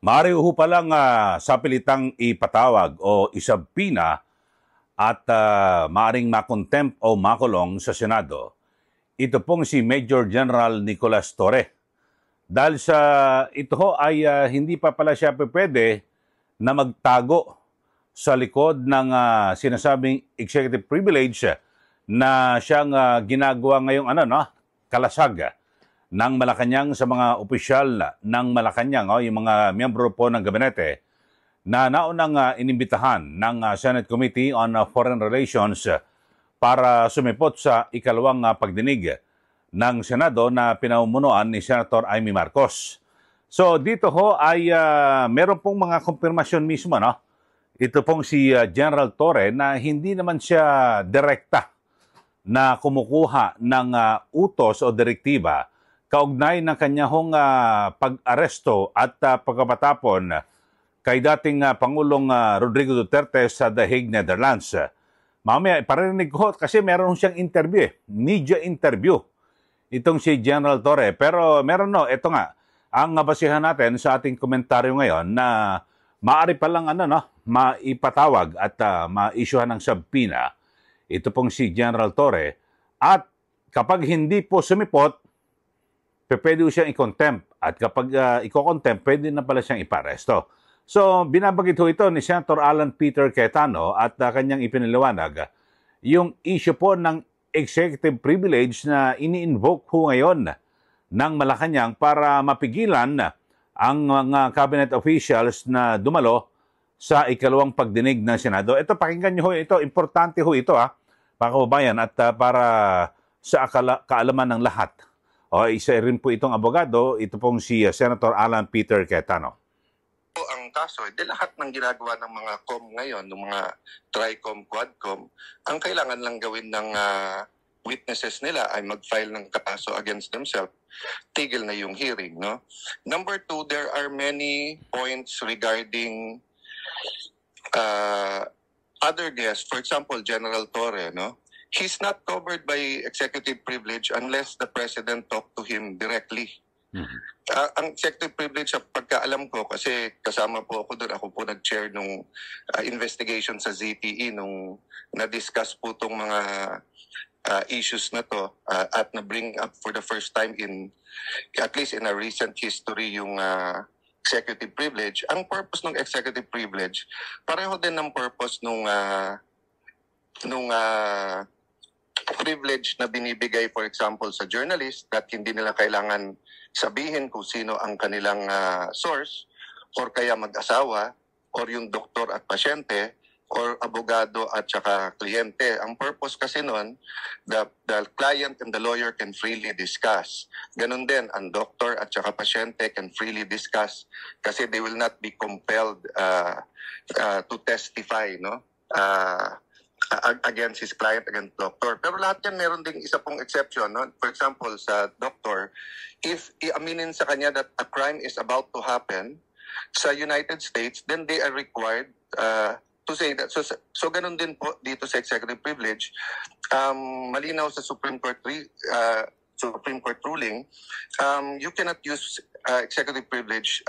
Maaari ho palang sa pilitang ipatawag o isabpina at maaring makontempt o makulong sa Senado. Ito pong si Major General Nicolas Torre. Dahil sa ito ho ay hindi pa pala siya pwede na magtago sa likod ng sinasabing executive privilege na siyang ginagawa ngayong kalasag ng Malacanang sa mga opisyal ng Malacanang, yung mga miyembro po ng gabinete na naunang inimbitahan ng Senate Committee on Foreign Relations para sumipot sa ikalawang pagdinig ng Senado na pinamumunuan ni Senator Amy Marcos. So dito ho ay meron pong mga kumpirmasyon mismo, no? Ito pong si General Torre na hindi naman siya direkta na kumukuha ng utos o direktiba kaugnay ng kanya hong pag-aresto at pagkapatapon kay dating Pangulong Rodrigo Duterte sa The Hague, Netherlands. Mamaya, iparinig ko kasi meron siyang interview, media interview, itong si General Torre. Pero meron ito nga, ang basihan natin sa ating komentaryo ngayon na maaari palang maipatawag at ma-issuehan ng subpoena ito pong si General Torre. At kapag hindi po sumipot, pwede siyang i-contempt. At kapag i-contempt, pwede na pala siyang iparesto. So, binabagit ho ito ni Senator Alan Peter Cayetano at kanyang ipiniliwanag yung issue po ng executive privilege na ini-invoke ho ngayon ng Malacanang para mapigilan ang mga cabinet officials na dumalo sa ikalawang pagdinig ng Senado. Ito, pakinggan niyo ho ito. Importante ho ito, mga kababayan, at para sa kaalaman ng lahat. Isa rin po itong abogado, ito pong si Senator Alan Peter Cayetano. Ang kaso, lahat ng ginagawa ng mga COM ngayon, ng mga TRICOM, QUADCOM, ang kailangan lang gawin ng witnesses nila ay mag-file ng kaso against themselves. Tigil na yung hearing, no? Number two, there are many points regarding other guests. For example, General Torre, no? He's not covered by executive privilege unless the president talk to him directly. Ang executive privilege, pagkaalam ko, kasi kasama po ako doon, ako po nag-chair nung investigation sa ZTE nung na-discuss po itong mga issues na to at na-bring up for the first time in, at least in a recent history, yung executive privilege. Ang purpose ng executive privilege, pareho din ng purpose nung privilege na binibigay, for example, sa journalist, that hindi nila kailangan sabihin kung sino ang kanilang source, or kaya mag-asawa, or yung doktor at pasyente, or abogado at saka kliyente. Ang purpose kasi nun, the client and the lawyer can freely discuss. Ganun din, ang doktor at saka pasyente can freely discuss kasi they will not be compelled to testify, no? Against his client, against doctor. Pero lahat yan meron ding isa pong exception, no? For example, sa doctor, if iaminin sa kanya that a crime is about to happen sa United States, then they are required to say that. So ganun din po dito sa executive privilege. Malinaw sa Supreme Court ruling, you cannot use executive privilege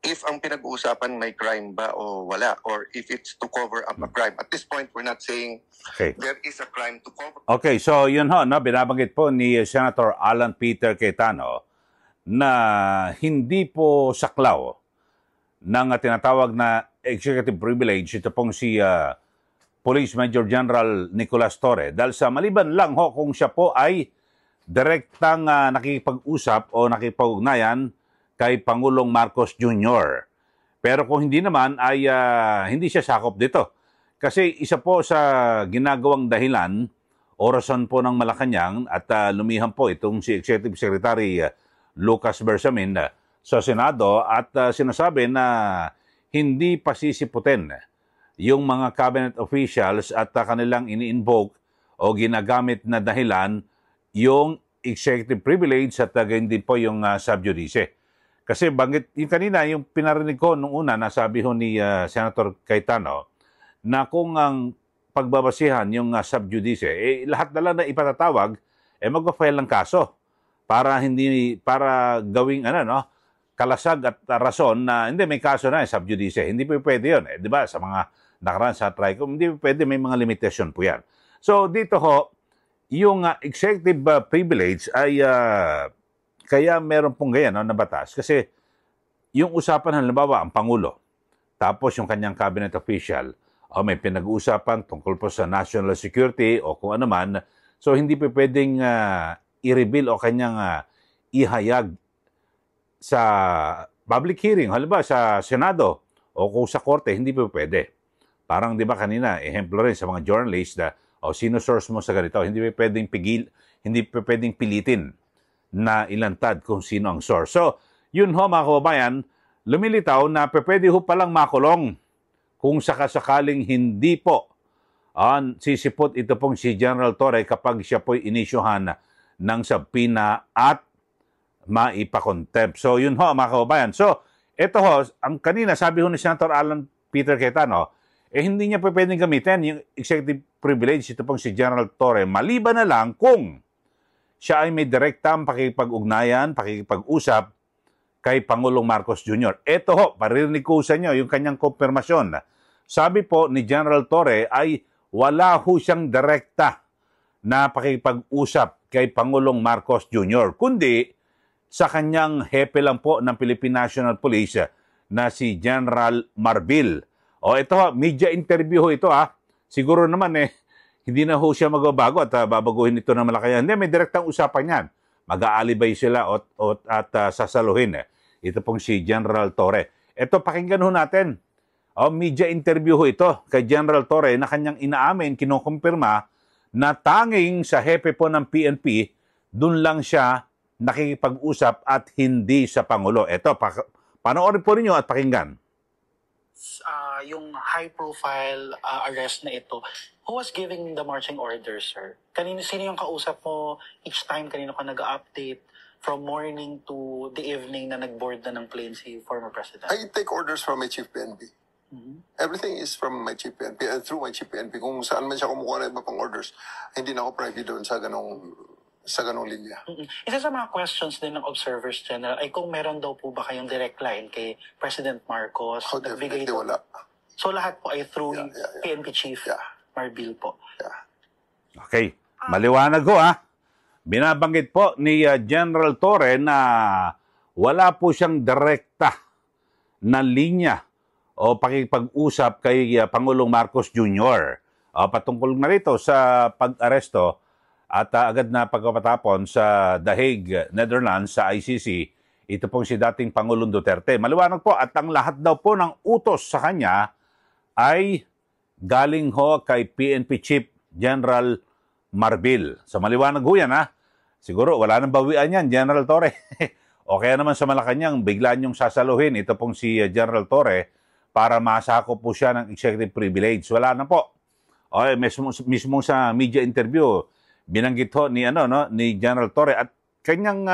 if ang pinag-uusapan may crime ba o wala, or if it's to cover up a crime. At this point, we're not saying there is a crime to cover. Okay, so yun ho, binabanggit po ni Senator Alan Peter Cayetano na hindi po saklaw ng tinatawag na executive privilege ito pong si Police Major General Nicolas Torre. Dahil sa maliban lang ho kung siya po ay direktang nakikipag-usap o nakipag-ugnayan kay Pangulong Marcos Jr. Pero kung hindi naman ay hindi siya sakop dito. Kasi isa po sa ginagawang dahilan o rason po ng Malacanang at lumihan po itong si Executive Secretary Lucas Bersamin sa Senado at sinasabi na hindi pasisiputin yung mga cabinet officials at kanilang ini-invoke o ginagamit na dahilan yung executive privilege at hindi po yung sub judice. Kasi banggit, yung kanina, yung pinarinig ko nung una, nasabi ho ni Senator Cayetano, na kung ang pagbabasihan yung sub judice, lahat na lang na ipatatawag, mag-file ng kaso para gawing kalasag at rason na hindi may kaso na sub judice. Hindi po pwede yun. Di ba? Sa mga nakaraan sa TRICOM, hindi po pwede, may mga limitasyon po yan. So dito ho, yung executive privilege ay kaya meron pong ganyan na batas. Kasi yung usapan, halimbawa, ang Pangulo, tapos yung kanyang cabinet official, may pinag-uusapan tungkol po sa national security o kung ano man, so hindi po pwedeng i-reveal o kanyang ihayag sa public hearing, halimbawa sa Senado o kung sa Korte, hindi po pwede. Parang di ba kanina, ehemplo rin sa mga journalists na sino source mo sa ganito, hindi po pwedeng hindi po pwedeng pilitin na ilantad kung sino ang source. So, yun ho mga kababayan, lumilitaw na pwede ho palang makulong kung sakasakaling hindi po sisipot ito pong si General Torre kapag siya po'y inisyuhan ng subpoena at maipakontempt. So, yun ho, mga kababayan. So, ito ho, ang kanina, sabi ho ni Senator Alan Peter Cayetano, hindi niya pwedeng gamitin yung executive privilege, ito pong si General Torre, maliban na lang kung siya ay may direktang pakikipag-ugnayan, pakikipag-usap kay Pangulong Marcos Jr. Ito ho, paririnig ko sa inyo yung kanyang konfirmasyon. Sabi po ni General Torre ay wala ho siyang direkta na pakikipag-usap kay Pangulong Marcos Jr. Kundi sa kanyang hepe lang po ng Philippine National Police na si General Marbil. Ito ho, media interview ho ito Siguro naman hindi na ho siya magbabago at babaguhin ito ng malakayan. Hindi, may direktang usapan yan. Mag-aalibay sila at sasaluhin. Ito pong si General Torre. Ito, pakinggan ho natin. Media interview ho ito kay General Torre na kanyang inaamin, kinukumpirma na tanging sa hepe po ng PNP, dun lang siya nakikipag-usap at hindi sa Pangulo. Ito, panoorin po ninyo at pakinggan. Yung high-profile arrest na ito, who was giving the marching orders, sir? Sino yung kausap mo each time? Kanino ka nag-update from morning to the evening na nag-board na ng plane si former president? I take orders from my chief PNP. Everything is from my chief PNP, through my chief PNP. Kung saan man siya kumukuha ng iba pang orders, hindi na ako privy doon sa ganong linya. Isa sa mga questions din ng Observers General ay kung meron daw po ba kayong direct line kay President Marcos? Definitely wala. So lahat po ay through PNP Chief Marbil po? Okay. Maliwanag ho Binabanggit po ni General Torre na wala po siyang direkta na linya o pakipag-usap kay Pangulong Marcos Jr. Patungkol na rito sa pag-aresto at agad na pagkapatapon sa The Hague, Netherlands, sa ICC, ito pong si dating Pangulong Duterte. Maliwanag po at ang lahat daw po ng utos sa kanya ay galing ho kay PNP Chief General Marbil. So maliwanag ho yan Siguro wala nang bawian yan, General Torre. O kaya naman sa Malacanang, bigla niyong sasaluhin ito pong si General Torre para masako po siya ng executive privilege. Wala na po. Mismo sa media interview, binanggit ho ni General Torre at kanyang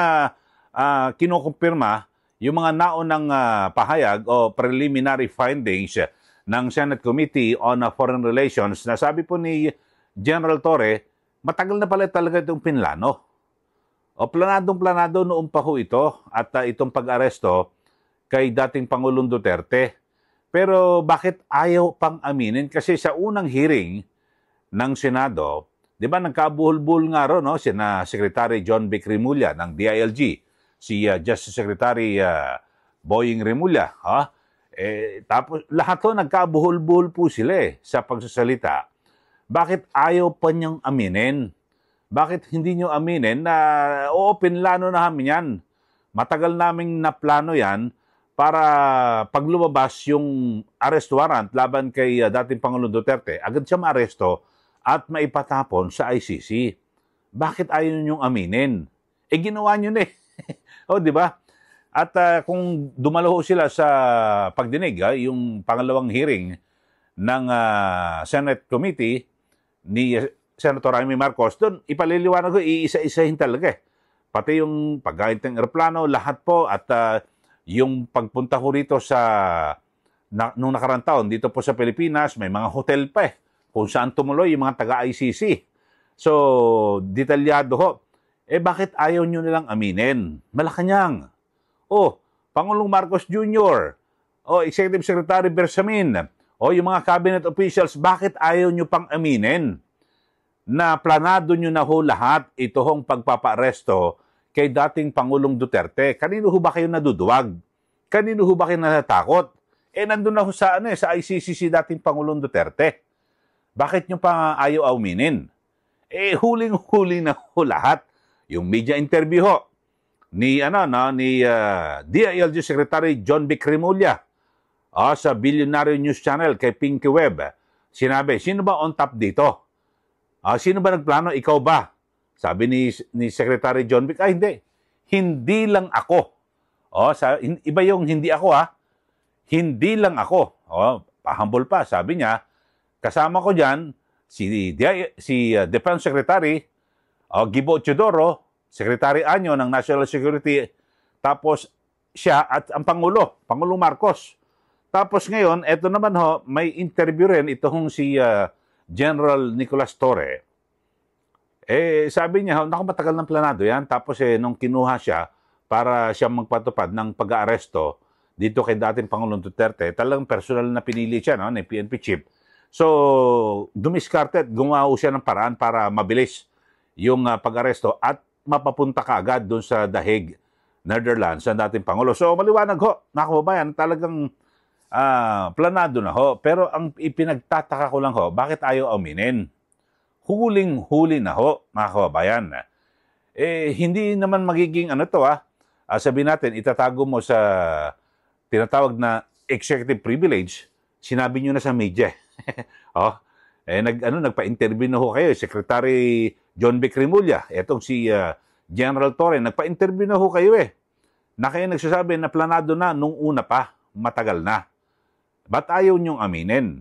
kinukumpirma yung mga naunang pahayag o preliminary findings ng Senate Committee on Foreign Relations na sabi po ni General Torre, matagal na pala talaga itong pinlano. Planadong-planado noon pa ho ito at itong pag-aresto kay dating Pangulong Duterte. Pero bakit ayaw pang aminin? Kasi sa unang hearing ng Senado, di ba nagkabuhol-buhol nga ro, sina Secretary John Vic Remulla ng DILG, si Justice Secretary Boying Remulla. Tapos lahat ho nagkabuhol-buhol po sila sa pagsasalita. Bakit ayaw pa niyang aminin? Bakit hindi niyo aminin na pinlano na namin yan? Matagal naming naplano yan para pag lumabas yung arrest warrant laban kay dating Pangulong Duterte, agad siya maaresto at maipatapon sa ICC. Bakit ayaw niyong aminin? Ginawa niyo na di ba? At kung dumalo sila sa pagdinig, yung pangalawang hearing ng Senate Committee ni Senator Amy Marcos, doon ipaliliwanag ko, iisa-isahin talaga Pati yung paggamit ng eroplano, lahat po at yung pagpunta ko rito nung nakarang taon, dito po sa Pilipinas, may mga hotel pa kung saan tumuloy yung mga taga-ICC. So, detalyado ho. Bakit ayaw nyo nilang aminin? Malacanang. Pangulong Marcos Jr., o Executive Secretary Bersamin, o yung mga cabinet officials, bakit ayaw nyo pang aminin na planado nyo na ho lahat ito hong pagpapaaresto kay dating Pangulong Duterte? Kanino ho ba kayo naduduwag? Kanino ho ba kayo natatakot? Nandun na ho sa, sa ICC si dating Pangulong Duterte. Bakit nyo pa ayaw aminin? Huling-huli na ho lahat. Yung media interview ho ni DILG Secretary John Vic Remulla sa Billionaire News Channel kay Pinky Web. Sinabi, sino ba on top dito? Sino ba nagplano? Ikaw ba? Sabi ni Secretary John Vic, hindi. Hindi lang ako. Iba yung hindi ako Hindi lang ako. Pahambol pa. Sabi niya, kasama ko dyan si Defense Secretary Gibo Teodoro, Secretary Anyo ng National Security, tapos siya at ang Pangulong Marcos. Tapos ngayon, eto naman may interview rin itong si General Nicolas Torre. Sabi niya, naku, matagal ng planado yan. Tapos nung kinuha siya para siya magpatupad ng pag-aaresto dito kay dating Pangulong Duterte, talagang personal na pinili siya ni PNP chief. So, dumiskarte at gumawa siya ng paraan para mabilis yung pag-aresto at mapapunta ka agad doon sa The Hague, Netherlands, sa dating Pangulo. So, maliwanag ho, mga kababayan, talagang planado na ho. Pero ang ipinagtataka ko lang bakit ayaw aminin? Huling-huli na ho, mga kababayan. Hindi naman magiging sabihin natin, itatago mo sa tinatawag na executive privilege, sinabi nyo na sa media. Nagpa-interview na ho kayo, Secretary John Vic Remulla, etong si General Torre, nagpa-interview na ho kayo na kayo nagsasabi na planado na nung una pa, matagal na. Ba't ayaw nyong aminin?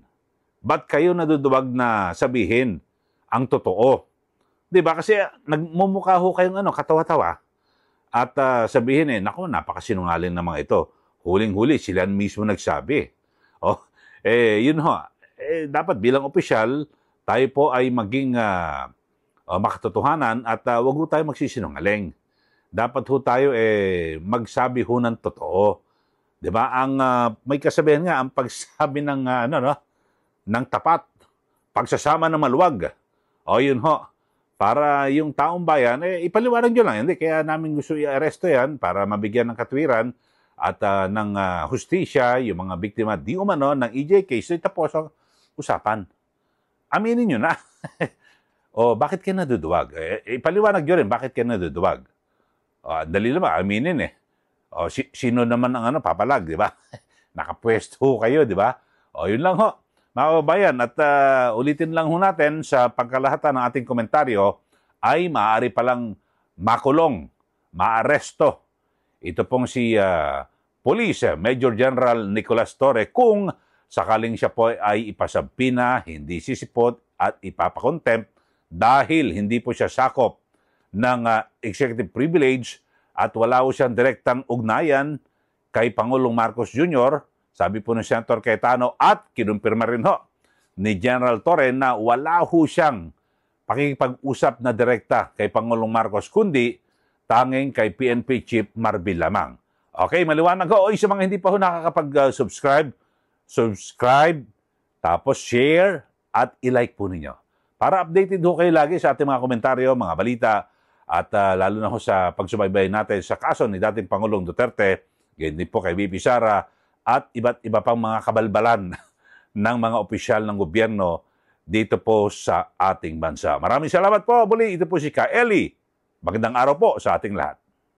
Ba't kayo naduduwag na sabihin ang totoo? Diba? Kasi nagmumukha ho kayong katawa-tawa at sabihin naku, napakasinungaling na mga ito. Huling-huli, sila mismo nagsabi. Yun ho. Dapat bilang opisyal, tayo po ay maging makatotohanan at wag ho tayo magsisinungaling. Dapat ho tayo magsabi ho ng totoo. 'Di ba? Ang may kasabihan nga ang pagsabi ng ng tapat, pagsasama ng maluwag. Yun ho. Para yung taong bayan ipaliwanag niyo lang. Hindi kaya namin gusto i-aresto 'yan para mabigyan ng katwiran at ng hustisya yung mga biktima di umano ng EJ case. Tapos ang usapan. Aminin niyo na. Bakit kayo naduduwag? Ipaliwanag nyo rin, bakit kayo naduduwag? Dali naman, aminin sino naman ang papalag, di ba? Nakapwesto kayo, di ba? Yun lang ho. Mga kababayan, at ulitin lang ho natin sa pagkalahatan ng ating komentaryo ay maaari palang makulong, maaresto. Ito pong si Police Major General Nicolas Torre kung sakaling siya po ay ipasabpina, hindi sisipot at ipapakontempt dahil hindi po siya sakop ng executive privilege at wala po siyang direktang ugnayan kay Pangulong Marcos Jr., sabi po ng Senator Cayetano at kinumpirma rin ho ni General Torre na wala ho siyang pakikipag-usap na direkta kay Pangulong Marcos kundi tanging kay PNP Chief Marbil lamang. Okay, maliwanag ho. Sa mga hindi pa ho nakakapag-subscribe, subscribe, tapos share at i-like po ninyo. Para updated ho kayo lagi sa ating mga komentaryo, mga balita, at lalo na ho sa pagsubaybay natin sa kaso ni dating Pangulong Duterte, ganyan din po kay VP Sara, at iba't iba pang mga kabalbalan ng mga opisyal ng gobyerno dito po sa ating bansa. Maraming salamat po. Muli, ito po si Ka Eli. Magandang araw po sa ating lahat.